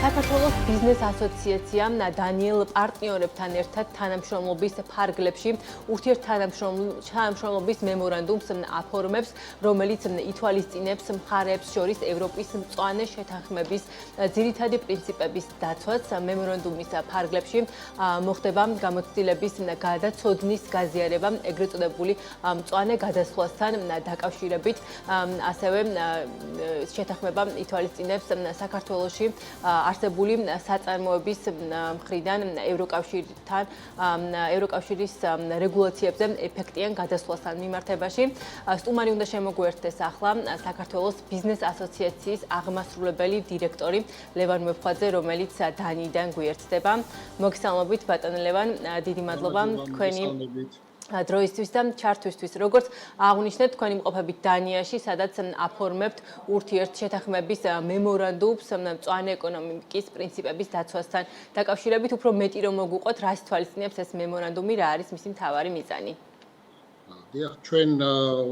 საქართველოს ბიზნეს ასოციაციამ დანიელ პარტნიორებთან ერთად თანამშრომლობის ფარგლებში ურთიერთთანამშრომლობის მემორანდუმს აფორმებს, რომელიც ითვალისწინებს მხარეებს შორის ევროპის მწვანე შეთანხმების ძირითადი პრინციპების დაცვას. მემორანდუმის ფარგლებში მოხდება გამოცდილების გადაცოდნის გაზიარება ეგრეთ წოდებული მწვანე გადასვლასთან დაკავშირებით. ასევე შეთანხმება ითვალისწინებს საქართველოში არსებული საწარმოების მხრიდან ევროკავშირის რეგულაციებზე ეფექტიან გადასვლასთან მიმართებაში. სტუმარი უნდა შემოგვერთდეს ახლა საქართველოს ბიზნეს ასოციაციის აღმასრულებელი დირექტორი ლევან მეფხვაძე, რომელიც დანიიდან გვიერთდება. მოგესალმებით ბატონო ლევან, დიდი მადლობა თქვენი დროისთვის და ჩართვისთვის. როგორც აღნიშნეთ, თქვენი მყოფებით დანიაში, სადაც აფორმებთ ურთიერთშეთანხმების მემორანდუმს მწვანე ეკონომიკის პრინციპების დაცვასთან დაკავშირებით. უფრო მეტი რომ მოგვიყვოთ, რას თვალისწინებს ეს მემორანდუმი, რა არის მისი მთავარი მიზანი? დიახ, ჩვენ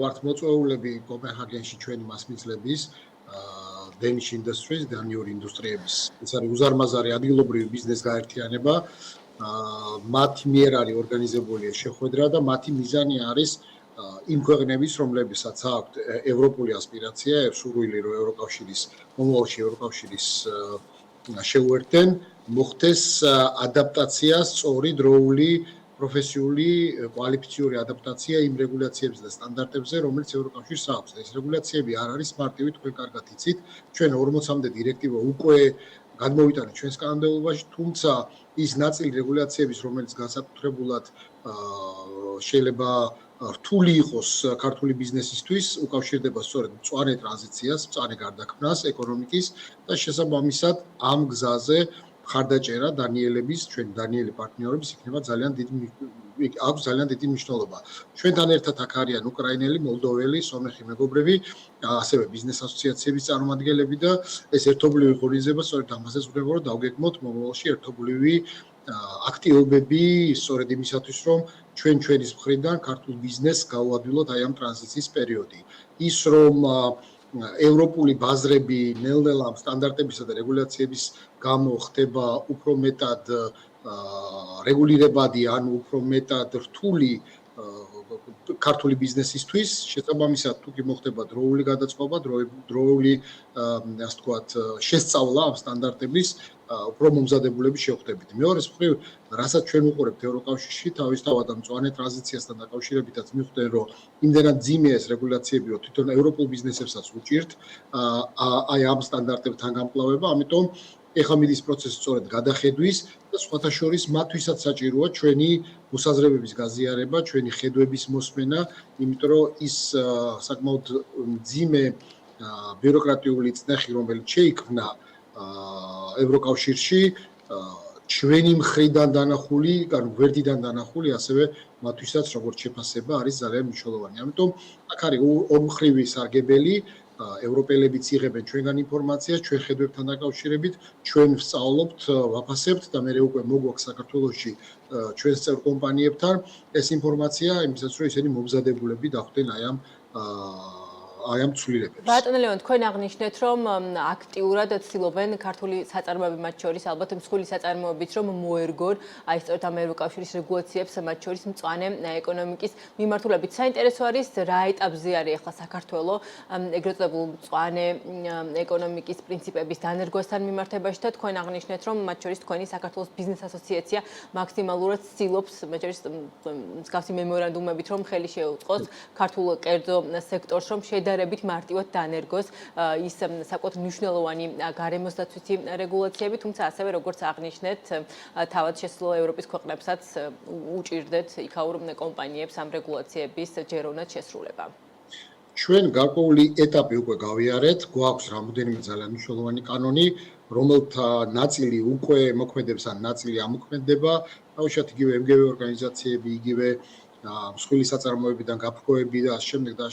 ვართ მოწვეულები კოპენჰაგენში ჩვენი მასმისლების Danish Industries, დანიური ინდუსტრიების. ეს არის უზარმაზარი ადგილობრივი ბიზნეს გაერთიანება. მათი მიერ არის ორგანიზებული შეხვედრა და მათი მიზანი არის იმ ქვეყნების, რომლებსაც აქვთ ევროპული ასპირაცია, სურვილი რომ ევროკავშირის მომავალში ევროკავშირის შეუერთდნენ, მოხდეს ადაპტაცია, სწორი დროული პროფესიული კვალიფიციური ადაპტაცია იმ რეგულაციებზე და სტანდარტებზე, რომელიც ევროკავშირს აქვს. ეს რეგულაციები არ არის მარტივი, თქვენ კარგად იცით, ჩვენ 40-მდე დირექტივა უკვე გადმოვიტანეთ ჩვენს კანონმდებლობაში, თუმცა ის ნაწილი რეგულაციების, რომელიც განსაკუთრებულად შეიძლება რთული იყოს ქართული ბიზნესისთვის, უკავშირდება სწორედ მწვანე ტრანზიციას, მწვანე გარდაქმნას ეკონომიკის და შესაბამისად ამ გზაზე მხარდაჭერა დანიელების, ჩვენი დანიელი პარტნიორების იქნება ძალიან დიდი მნიშვნელობა. ჩვენთან ერთად აქ არიან უკრაინელი, მოლდოველი, სომეხი მეგობრები, ასევე ბიზნეს ასოციაციების წარმომადგენლები და ეს ერთობლივი ღონისძიება სწორედ ამაზე ზღვრება, რომ დავგეგმოთ მომავალში ერთობლივი აქტივობები, სწორედ იმისათვის, რომ ჩვენის მხრიდან ქართულ ბიზნესს გავუადვილოთ აი ამ ტრანზიციის პერიოდი. ის რომ ევროპული ბაზრები ნელ-ნელა ამ სტანდარტებისა და რეგულაციების გამო ხდება უფრო მეტად რეგულირებადი, ანუ უფრო მეტად რთული ქართული ბიზნესისთვის, შესაბამისად თუ კი მოხდება დროული გადაწყობა, დროული ასე ვთქვათ, შესწავლა ამ სტანდარტების, უფრო მომზადებულები შევხვდებით. მეორეს მხრივ, რასაც ჩვენ უყურებთ ევროკავშირში, თავისთავად ამ მწვანე ტრანზიციასთან დაკავშირებითაც მივხვდენ, რომ იმდენად ძიმე ეს რეგულაციები, რომ თვითონ ევროპულ ბიზნესებსაც უჭირთ აი ამ სტანდარტებთან გამკლავება, ამიტომ ეხლა მიდის პროცესი სწორედ გადახედვის და სხვათა შორის მათთვისაც საჭიროა ჩვენი მოსაზრებების გაზიარება, ჩვენი ხედვების მოსმენა, იმიტომ რომ ის საკმაოდ ძიმე ბიუროკრატიული წნეხი, რომელიც შეიქმნა ევროკავშირში, ჩვენი მხრიდან დანახული, ანუ გვერდიდან დანახული, ასევე მათთვისაც როგორც შეფასება არის ძალიან მნიშვნელოვანი. ამიტომ აქ არის ორმხრივი სარგებელი, ევროპელებიც იღებენ ჩვენგან ინფორმაციას, ჩვენ ხედვებთან დაკავშირებით, ჩვენ ვსწავლობთ, ვაფასებთ და მე უკვე მოგვაქვს საქართველოში ჩვენს წევრ კომპანიებთან ეს ინფორმაცია, იმისათვის რომ ისინი მომზადებულები დახვდნენ აი ამ ცვლილებებს. ბატონო ლევან, თქვენ აღნიშნეთ, რომ აქტიურად ცდილობენ ქართული საწარმოები, მათ შორის ალბათ მსხვილი საწარმოებიც რომ მოერგონ, აი სწორედ ამ ევროკავშირის რეგულაციებს, მათ შორის მწვანე ეკონომიკის მიმართულებით. საინტერესო არის, რა ეტაპზე არის ახლა საქართველო ეგრეთ წოდებულ მწვანე ეკონომიკის პრინციპების დანერგვასთან მიმართებაში და თქვენ აღნიშნეთ, რომ მათ შორის თქვენი საქართველოს ბიზნეს ასოციაცია მაქსიმალურად ცდილობს, მათ შორის მსგავსი მემორანდუმებით, რომ ხელი შეუწყოს ქართულ კერძო სექტორს, რომ შედარებით მარტივად დანერგოს ის საკუთარ მნიშვნელოვანი გარემოსდაცვითი რეგულაციები, თუმცა ასევე როგორც აღნიშნეთ, თავად შესაძლოა ევროპის ქვეყნებსაც უჭირდეთ იქაურ კომპანიებს ამ რეგულაციების ჯეროვნად შესრულება. ჩვენ გარკვეული ეტაპი უკვე გავიარეთ, გვაქვს რამოდენიმე ძალიან მნიშვნელოვანი კანონი, რომელთა ნაწილი უკვე მოქმედებს, ან ნაწილი ამოქმედება, თავშეთ იგივე MGV ორგანიზაციები, იგივე მსხვილი საწარმოებიდან გაფრქვევები და ამ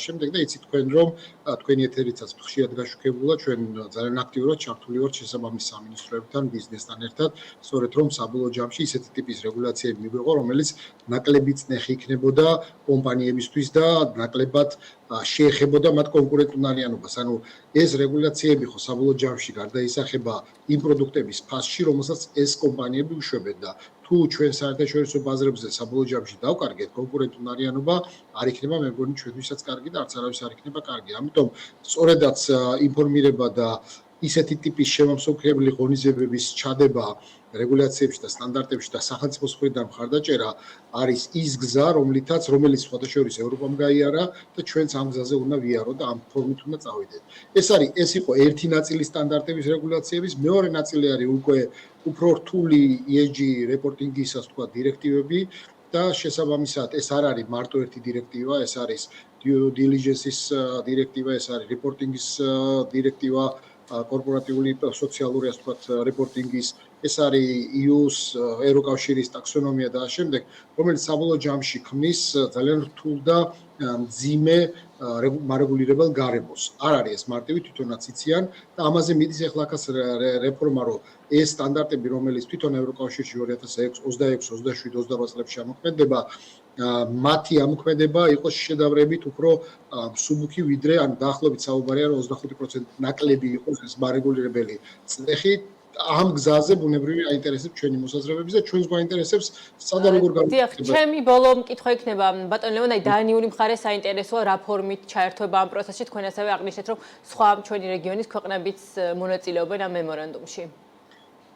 შემდეგ და იცით თქვენ რომ თქვენი ეთერიცაც ხშირად გაშუქებულა ჩვენ ძალიან აქტიურად ჩართული ვართ შესაბამის სამინისტროებთან ბიზნესთან ერთად სწორედ რომ საბოლოო ჯამში ისეთი ტიპის რეგულაციები მიგვეყო რომელიც ნაკლები წნეხი იქნებოდა კომპანიებისთვის და ნაკლებად შეეხებოდა მათ კონკურენტუნარიანობას. ანუ ეს რეგულაციები ხო საბოლოო ჯამში გარდაისახება იმ პროდუქტების ფასში, რომელსაც ეს კომპანიები უშვებენ და თუ ჩვენ საერთაშორისო ბაზრებზე საბოლოო ჯამში დავკარგეთ კონკურენტუნარიანობა, არ იქნება მე მგონი ჩვენთვისაც კარგი და არც არავის არ იქნება კარგი. ამიტომ სწორედაც ინფორმირება და ისეთი ტიპის შემამსუბუქებელი ღონისძიებების ჩადება რეგულაციებში და სტანდარტებში და სახელმწიფოს მხრიდან მხარდაჭერა არის ის გზა, რომელიც სხვადასხვა ევროპამ გაიარა და ჩვენც ამ გზაზე უნდა ვიაროთ და ამ ფორმით უნდა წავიდეთ. ეს იყო ერთი ნაწილი სტანდარტების რეგულაციების, მეორე ნაწილი არის უკვე უფრო რთული ESG რეპორტინგისას თქვა დირექტივები და შესაბამისად ეს არ არის მარტო ერთი დირექტივა, ეს არის due diligence-ის დირექტივა, ეს არის რეპორტინგის დირექტივა, კორპორატიული სოციალური ასე ვთქვათ რეპორტინგის, ეს არის EU-ს ევროკავშირის ტაქსონომია და შემდეგ, რომელიც საბოლოო ჯამში ქმნის ძალიან რთულ და მძიმე მარეგულირებელ გარემოს. არ არის ეს მარტივი თვითონაც იციან და ამაზე მიდის ახლა ახაც რეფორმა, რომ ეს სტანდარტები, რომელიც თვითონ ევროკავშირში 2026-27-28 წლებში ამოქმედება, მათი ამოქმედება იყოს შედარებით უფრო მსუბუქი ვიდრე ან დაახლოებით საუბარია რომ 25% ნაკლები იყოს ეს მარეგულირებელი წნეხი. ამ გზაზე ბუნებრივი აინტერესებს ჩვენი მოსაზრებები და ჩვენს გვაინტერესებს სადა როგორ დიახ, ჩემი ბოლო მკითხვა იქნება ბატონ ლევან, აი დანიური მხარე საინტერესოა რა ფორმით ჩაერთვება ამ პროცესში, თქვენ ასევე აღნიშნეთ რომ სხვა ჩვენი რეგიონის ქვეყნებიც მონაწილეობენ ამ მემორანდუმში.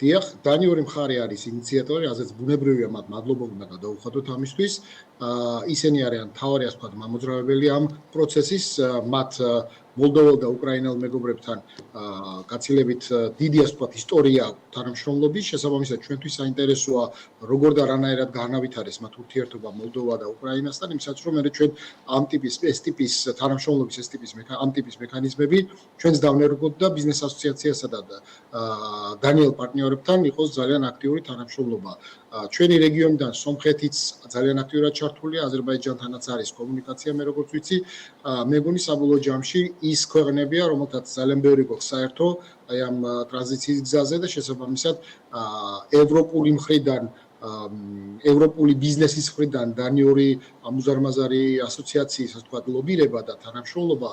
დიახ, დანიური მხარე არის ინიციატორი, რაზეც ბუნებრივია მათ მადლობა უნდა გადაუხადოთ ამისთვის. ისინი არიან მთავარი ასე ვთქვათ მამოძრავებელი ამ პროცესის, მათ მოლდოვალ და უკრაინელ მეგობრებთან გაცილებით დიდი ასე ვთქვათ ისტორია თანამშრომლობის, შესაბამისად ჩვენთვის საინტერესოა როგორ და რანაირად განავითარეს მათ ურთიერთობა მოლდოვა და უკრაინასთან, იმისათვის რომ მე ჩვენ ამ ტიპის თანამშრომლობის ამ ტიპის მექანიზმები ჩვენს დავნერგოთ და ბიზნეს ასოციაციასა და დანიელ პარტნიორებთან იყოს ძალიან აქტიური თანამშრომლობა. ჩვენი რეგიონიდან სომხეთიც ძალიან აქტიურად ჩართულია, აზერბაიჯანთანაც არის კომუნიკაცია, მე როგორც ვიცი, მე მგონი საბოლოო ჯამში ის ქვეყნებია, რომელთაც ძალიან ბევრი გვაქვს საერთო აი ამ ტრანზიციის გზაზე და შესაბამისად ევროპული მხრიდან ევროპული ბიზნესის მხრიდან დანიური ამუზარმაზარი ასოციაციის ასე ვთქვათ ლობირება და თანამშრომლობა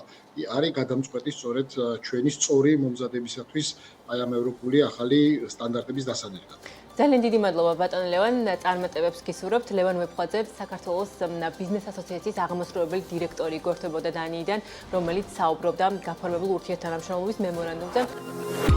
არის გადამწყვეტი სწორედ ჩვენი სწორი მომზადებისათვის აი ამ ევროპული ახალი სტანდარტების დასანერგად. ძალიან დიდი მადლობა ბატონ ლევან, წარმატებებს გისურვებთ. ლევან ვეფხვაძე საქართველოს ბიზნეს ასოციაციის აღმასრულებელი დირექტორი გვერდებოდა დანიიდან, რომელიც საუბრობდა გაფორმებულ ურთიერთთანამშრომლობის მემორანდუმზე.